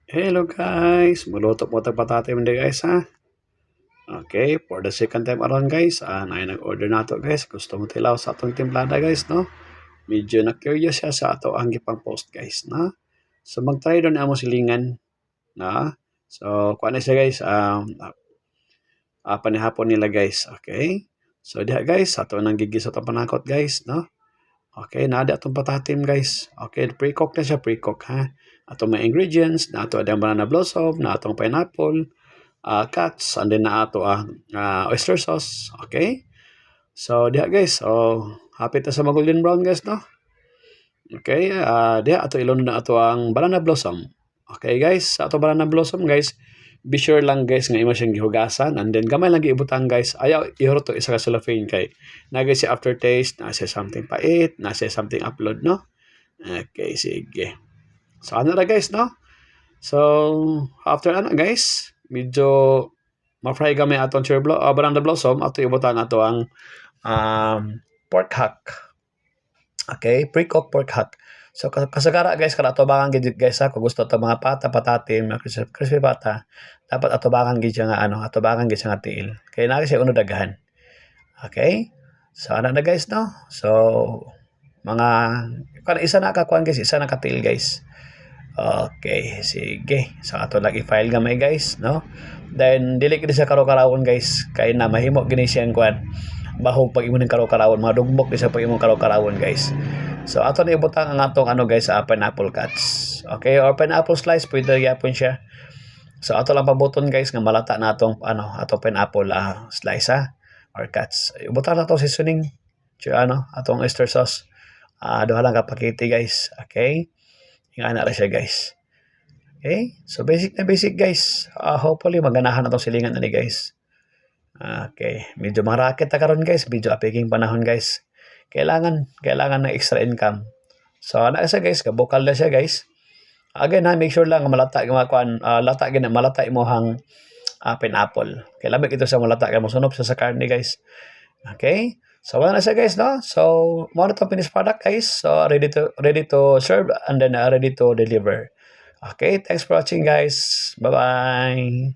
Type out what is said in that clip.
Hello guys, muluto po tayo patatay mo guys ha. Okay, for the second time around guys, na nag-order na to guys. Gusto mo tilaw sa atong timplada guys, no? Medyo na-curious siya sa ato ang gipang post guys, no? So mag-try doon amo silingan, na? So kuha na siya guys, panihapon nila guys, okay? So diha guys, ato nang gigis atong panakot guys, no? Okay, nada atong patatim guys. Okay, pre-cook na siya, pre-cook ha. Atong mga ingredients, na ato adang banana blossom, na atong pineapple, cuts, and then na ato oyster sauce. Okay? So, diha guys. So, hapit na sa golden brown guys, no? Okay? Diha ato ilon na ato ang banana blossom. Okay guys? Sa ato banana blossom guys, be sure lang guys nga imo siyang gihugasan and then gamay lang giibutang guys. Ayaw ihurot to isa ka cellophane kay nagay si aftertaste, na say something pait, na say something upload, no? Okay, sige. So, ano na guys, no? So, after ano guys, medyo ma-fry kami atong banana blossom ato ibutan ato ang pork hack. Okay, pre-cooked pork hack. So kasagara guys kada atubangan gid guys ha kung gusto to mga pata patatim, crispy pata, dapat atubangan gid siya nga atubangan gid siya nga tiil. Kay na siya uno daghan. Okay? So ano na guys no? So mga kada isa na ka kuan guys, isa na ka tiil guys. Okay, sige. So ato lang i-file gamay guys, no? Then dili gid sa karo-karawon guys, kay na mahimo gini siyang kuan. Bahog pag imo ning karo-karawon, madugbok di sa pag imong karo-karawon guys. So ato na ibutang ang atong guys, pineapple cuts. Okay, or pineapple slice pwede gyapon siya. So ato lang pabuton guys nga malata na atong atong pineapple slice or cuts. Ibutang na to seasoning. Atong oyster sauce. Duha lang ka pakiti guys. Okay? Nga na siya guys. Okay? So basic na basic guys. Hopefully maganahan na itong silingan na ni guys. Okay. Medyo marakit na karon guys. Medyo apiging panahon guys. Kailangan ng extra income. So ana siya guys. Kabukal na siya guys. Again make sure lang malata malata imohang pineapple. Kaya lamig ito sa malata kaya mosunop sa karne guys. Okay? So wala na siya guys, no? So mo na itong finished product guys. So ready to serve and then ready to deliver. Okay, thanks for watching guys. Bye-bye.